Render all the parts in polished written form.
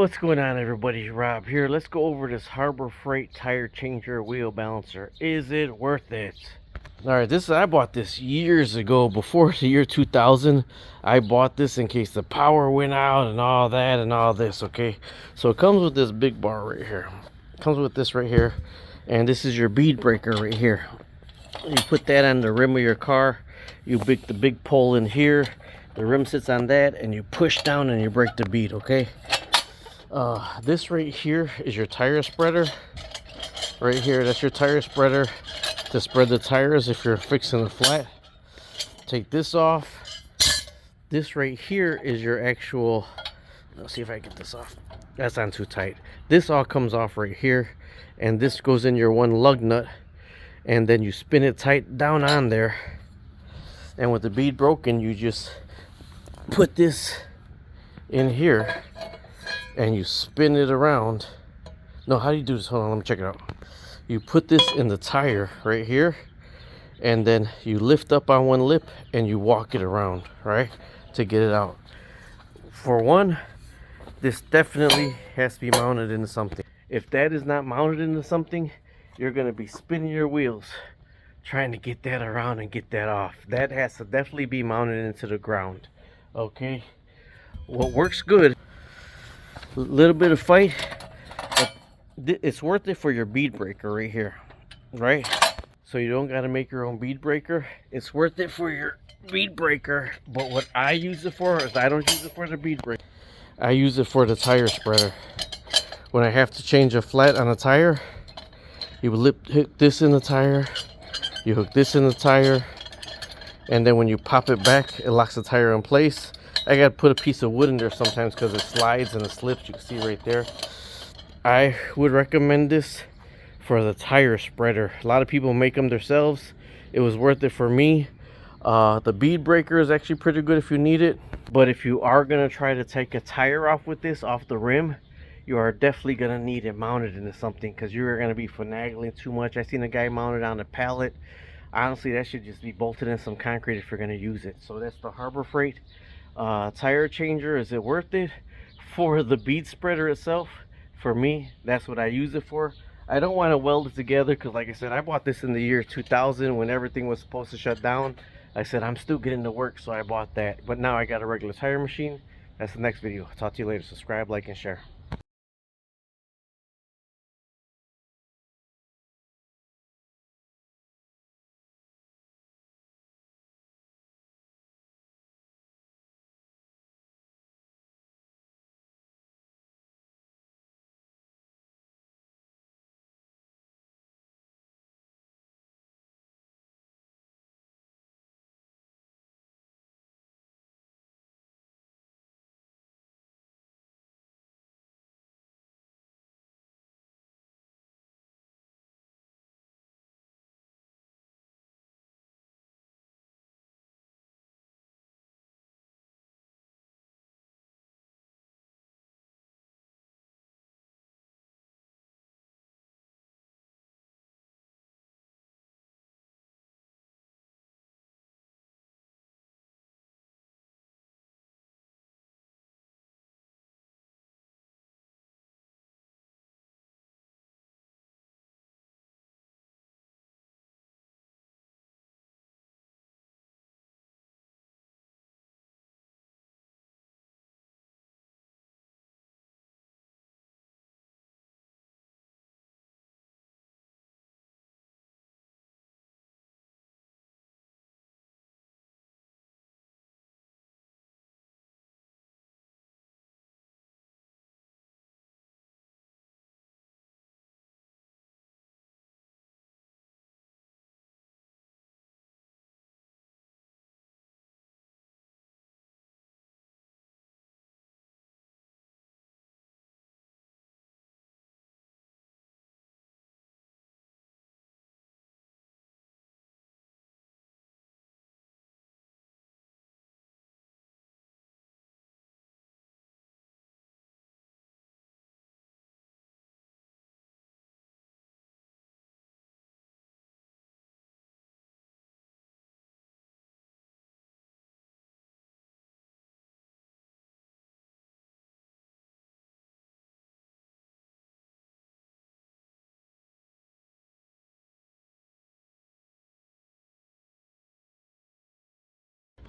What's going on, everybody? Rob here. Let's go over this Harbor Freight tire changer wheel balancer. Is it worth it? All right, I bought this years ago, before the year 2000. I bought this in case the power went out and all that and all this. Okay, so it comes with this big bar right here. It comes with this right here, and this is your bead breaker right here. You put that on the rim of your car. You break the big pole in here. The rim sits on that, and you push down and you break the bead. Okay. This right here is your tire spreader. Right here, that's your tire spreader to spread the tires if you're fixing a flat. Take this off. This right here is your actual, let's see if I get this off. That's on too tight. This all comes off right here, and this goes in your one lug nut, and then you spin it tight down on there. And with the bead broken, you just put this in here and you spin it around. No, how do you do this? Hold on, let me check it out. You put this in the tire right here, and then you lift up on one lip and you walk it around, right, to get it out. For one, this definitely has to be mounted into something. If that is not mounted into something, you're going to be spinning your wheels trying to get that around and get that off. That has to definitely be mounted into the ground. Okay, what works good, a little bit of fight, but it's worth it for your bead breaker right here, right? So you don't got to make your own bead breaker. It's worth it for your bead breaker. But what I use it for is I don't use it for the bead breaker. I use it for the tire spreader. When I have to change a flat on a tire, you hook this in the tire, you hook this in the tire, and then when you pop it back, it locks the tire in place. I gotta put a piece of wood in there sometimes because it slides and it slips. You can see right there. I would recommend this for the tire spreader. A lot of people make them themselves. It was worth it for me. The bead breaker is actually pretty good if you need it, but if you are gonna try to take a tire off with this, off the rim, you are definitely gonna need it mounted into something, because you're gonna be finagling too much. I seen a guy mounted on a pallet. Honestly, that should just be bolted in some concrete if you're gonna use it. So that's the Harbor Freight tire changer. Is it worth it for the bead spreader itself? For me, that's what I use it for. I don't want to weld it together because, like I said, I bought this in the year 2000 when everything was supposed to shut down. I said I'm still getting to work, so I bought that. But now I got a regular tire machine. That's the next video. Talk to you later. Subscribe, like, and share.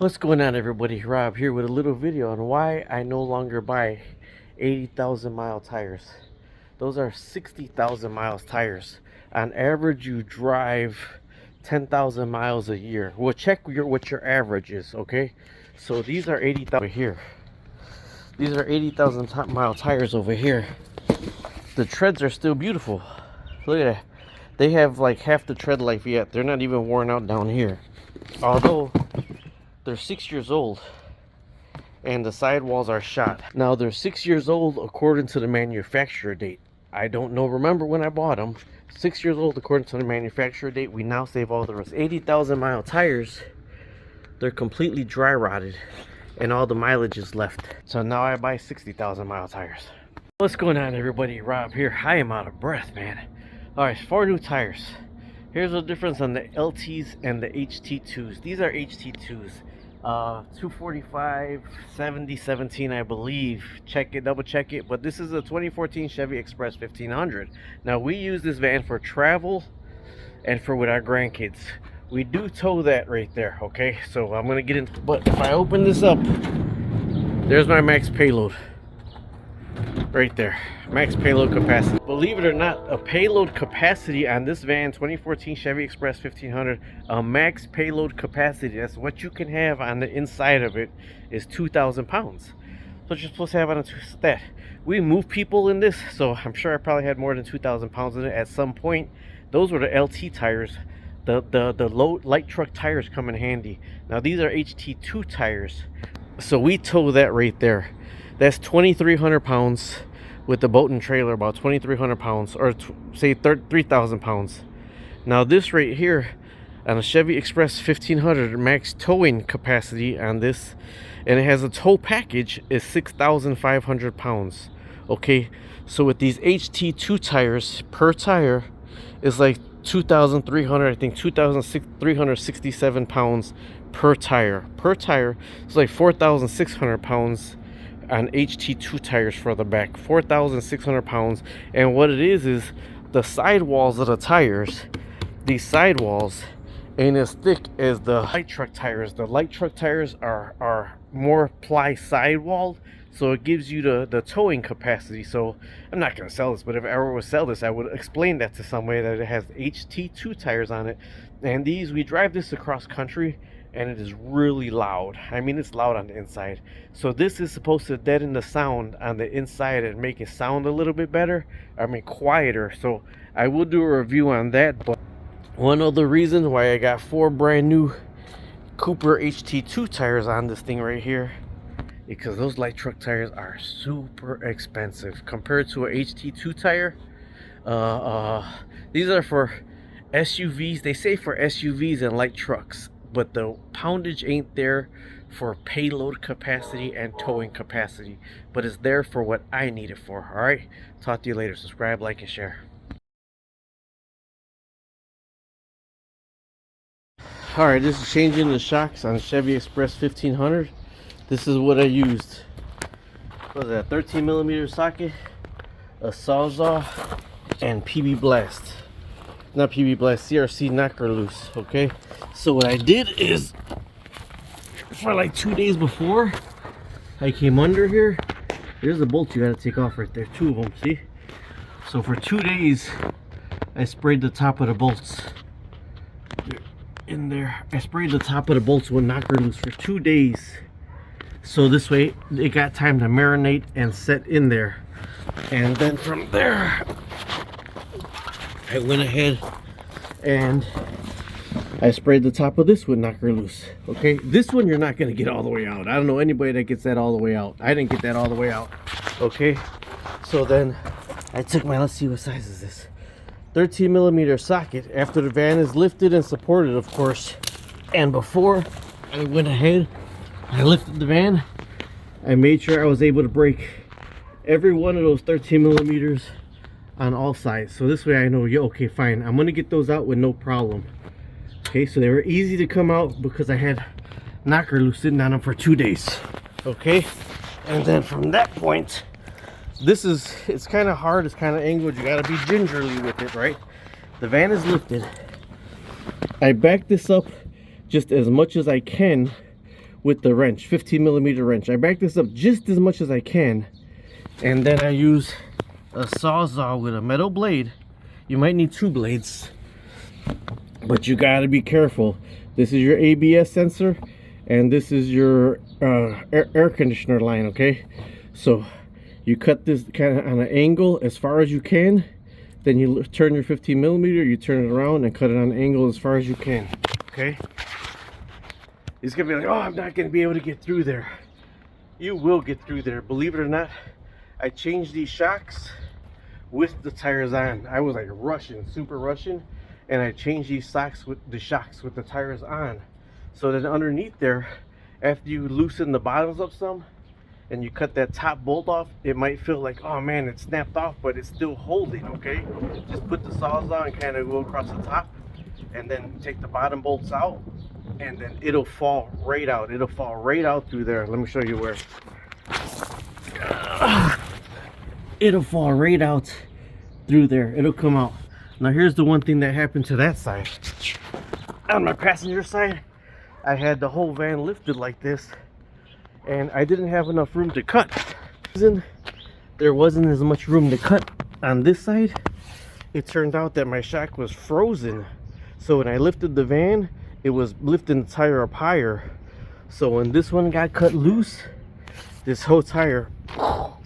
What's going on, everybody? Rob here with a little video on why I no longer buy 80,000 mile tires. Those are 60,000 miles tires. On average, you drive 10,000 miles a year. We'll check what your average is, okay? So these are 80,000 over here. These are 80,000 mile tires over here. The treads are still beautiful. Look at that. They have like half the tread life yet. They're not even worn out down here. Although they're 6 years old and the sidewalls are shot. Now they're 6 years old according to the manufacturer date. I don't know, remember when I bought them. 6 years old according to the manufacturer date. We now save all the rest. 80,000 mile tires, they're completely dry rotted and all the mileage is left. So now I buy 60,000 mile tires. What's going on, everybody? Rob here. I am out of breath, man. All right, 4 new tires. Here's the difference on the LTs and the HT2s. These are HT2s. 245 70 17, I believe. Check it, double check it. But this is a 2014 Chevy Express 1500. Now we use this van for travel and for with our grandkids. We do tow that right there, okay? So I'm gonna get in, but if I open this up, there's my max payload right there. Max payload capacity. Believe it or not, a payload capacity on this van, 2014 Chevy Express 1500, a max payload capacity, that's what you can have on the inside of it, is 2,000 pounds. So you're supposed to have on that. We move people in this, so I'm sure I probably had more than 2,000 pounds in it at some point. Those were the LT tires. The low light truck tires come in handy. Now these are HT2 tires, so we tow that right there. That's 2,300 pounds with the boat and trailer, about 2,300 pounds, or say 3,000 pounds. Now this right here on a Chevy Express 1500 max towing capacity on this, and it has a tow package, is 6,500 pounds. Okay, so with these HT2 tires, per tire is like 2,300, I think 2,367 pounds per tire. Per tire, it's like 4,600 pounds on HT2 tires for the back. 4,600 pounds. And what it is the sidewalls of the tires, these sidewalls ain't as thick as the light truck tires. The light truck tires are more ply sidewalled, so it gives you the towing capacity. So I'm not gonna sell this, but if I ever would sell this, I would explain that to somebody that it has HT2 tires on it. And these, we drive this across country and it is really loud. I mean, it's loud on the inside. So this is supposed to deaden the sound on the inside and make it sound a little bit better. I mean, quieter. So I will do a review on that. But one of the reasons why I got 4 brand new Cooper HT2 tires on this thing right here, because those light truck tires are super expensive compared to a HT2 tire. These are for SUVs. They say for SUVs and light trucks, but the poundage ain't there for payload capacity and towing capacity, but it's there for what I need it for. All right, talk to you later. Subscribe, like, and share. All right, this is changing the shocks on Chevy Express 1500. This is what I used. What was that? 13 millimeter socket, a Sawzall, and PB Blast. Not PB Blast, CRC knocker loose. Okay, so what I did is, for like 2 days before I came under here, there's a bolt you gotta take off right there, 2 of them, see? So for 2 days I sprayed the top of the bolts in there. I sprayed the top of the bolts with knocker loose for 2 days, so this way it got time to marinate and set in there. And then from there I went ahead and I sprayed the top of this with knocker loose. Okay, this one you're not gonna get all the way out. I don't know anybody that gets that all the way out. I didn't get that all the way out. Okay, so then I took my, let's see, what size is this, 13 millimeter socket, after the van is lifted and supported, of course. And before I went ahead, I lifted the van, I made sure I was able to break every one of those 13 millimeters on all sides. So this way I know, yeah, okay, fine, I'm gonna get those out with no problem. Okay, so they were easy to come out because I had knocker loose sitting on them for 2 days. Okay, and then from that point, this is, it's kind of hard, it's kind of angled, you got to be gingerly with it, right? The van is lifted. I back this up just as much as I can with the wrench, 15mm wrench. I back this up just as much as I can, and then I use a sawzall with a metal blade. You might need 2 blades, but you gotta be careful. This is your ABS sensor, and this is your air conditioner line, okay? So you cut this kind of on an angle as far as you can, then you turn your 15mm, you turn it around and cut it on an angle as far as you can, okay? He's gonna be like, oh, I'm not gonna be able to get through there. You will get through there, believe it or not. I changed these shocks with the tires on. I was like rushing, super rushing, and I changed these shocks with the tires on. So then underneath there, after you loosen the bottoms up some and you cut that top bolt off, it might feel like, oh man, it snapped off, but it's still holding, okay? Just put the sawzall and kind of go across the top, and then take the bottom bolts out, and then it'll fall right out. It'll fall right out through there. Let me show you where. It'll fall right out through there. It'll come out. Now here's the one thing that happened to that side. On my passenger side, I had the whole van lifted like this, and I didn't have enough room to cut. There wasn't as much room to cut on this side. It turned out that my shock was frozen, so when I lifted the van, it was lifting the tire up higher. So when this one got cut loose, this whole tire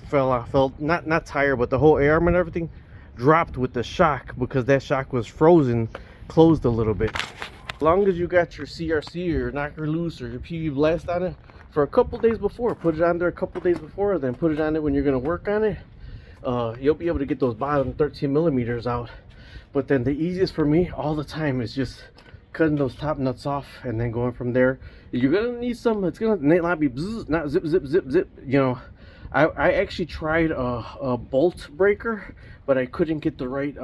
fell off. Not tire, but the whole arm and everything dropped with the shock, because that shock was frozen, closed a little bit. As long as you got your CRC or your knocker loose or your PV blast on it for a couple days before, put it on there a couple days before, then put it on it when you're going to work on it, you'll be able to get those bottom 13mm out. But then the easiest for me all the time is just cutting those top nuts off and then going from there. You're gonna need some, it's gonna not be bzz, not zip zip zip zip, you know. I actually tried a bolt breaker, but I couldn't get the right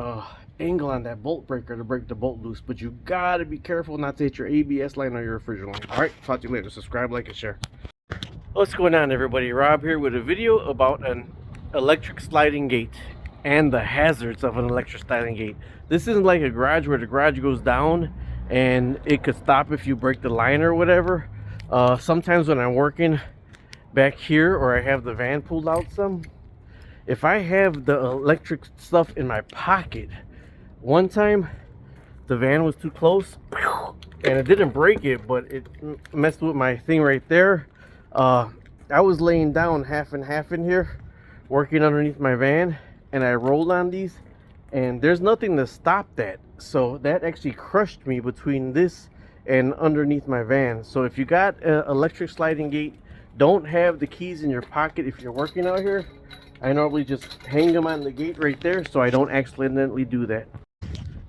angle on that bolt breaker to break the bolt loose. But you gotta be careful not to hit your ABS line or your refrigerator line. All right, talk to you later. Subscribe, like, and share. What's going on, everybody? Rob here with a video about an electric sliding gate and the hazards of an electric sliding gate. This isn't like a garage where the garage goes down and it could stop if you break the line or whatever. Sometimes when I'm working back here, or I have the van pulled out some, if I have the electric stuff in my pocket, one time the van was too close and it didn't break it, but it messed with my thing right there. I was laying down half and half in here working underneath my van, and I rolled on these, and there's nothing to stop that. So that actually crushed me between this and underneath my van. So if you got an electric sliding gate, don't have the keys in your pocket if you're working out here. I normally just hang them on the gate right there so I don't accidentally do that.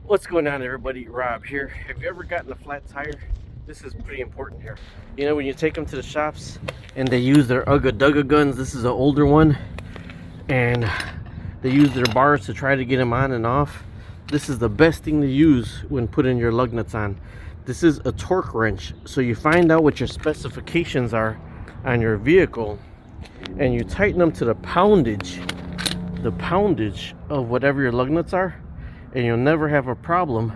What's going on, everybody? Rob here. Have you ever gotten a flat tire? This is pretty important here. You know, when you take them to the shops and they use their Ugga Dugga guns, this is an older one, and they use their bars to try to get them on and off. This is the best thing to use when putting your lug nuts on. This is a torque wrench. So you find out what your specifications are on your vehicle, and you tighten them to the poundage of whatever your lug nuts are, and you'll never have a problem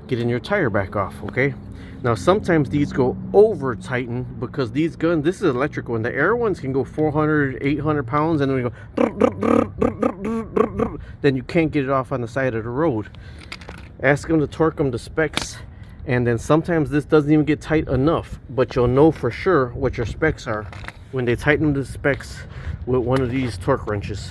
getting your tire back off, okay? Now sometimes these go over tightened, because these guns, this is an electric one, the air ones can go 400, 800 pounds, and then we go, then you can't get it off on the side of the road. Ask them to torque them to specs, and then sometimes this doesn't even get tight enough, but you'll know for sure what your specs are when they tighten them to specs with one of these torque wrenches.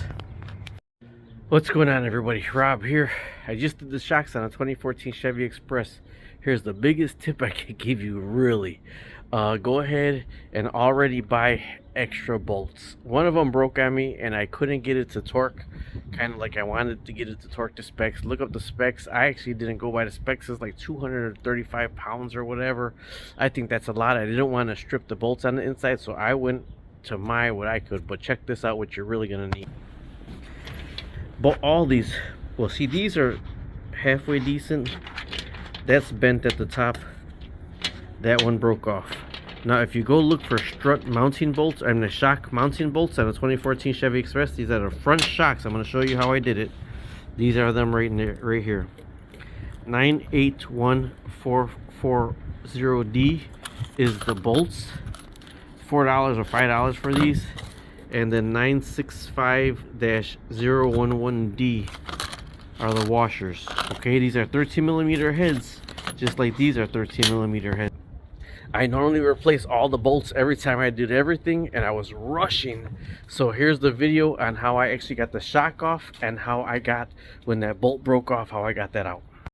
What's going on, everybody? Rob here. I just did the shocks on a 2014 Chevy Express. Here's the biggest tip I can give you, really. Go ahead and already buy extra bolts. One of them broke on me and I couldn't get it to torque kind of like I wanted to get it to torque to specs. Look up the specs. I actually didn't go by the specs. It's like 235 pounds or whatever. I think that's a lot. I didn't want to strip the bolts on the inside, so I went to what I could. But check this out, what you're really going to need. But all these, well, see, these are halfway decent. That's bent at the top. That one broke off. Now if you go look for strut mounting bolts, I mean the shock mounting bolts on a 2014 Chevy Express, these are the front shocks. I'm going to show you how I did it. These are them right here. 98140D is the bolts, $4 or $5 for these. And then 965-011D are the washers. Okay, these are 13mm heads, just like these are 13mm heads. I normally replace all the bolts every time I did everything, and I was rushing. So here's the video on how I actually got the shock off and how I got, when that bolt broke off, how I got that out.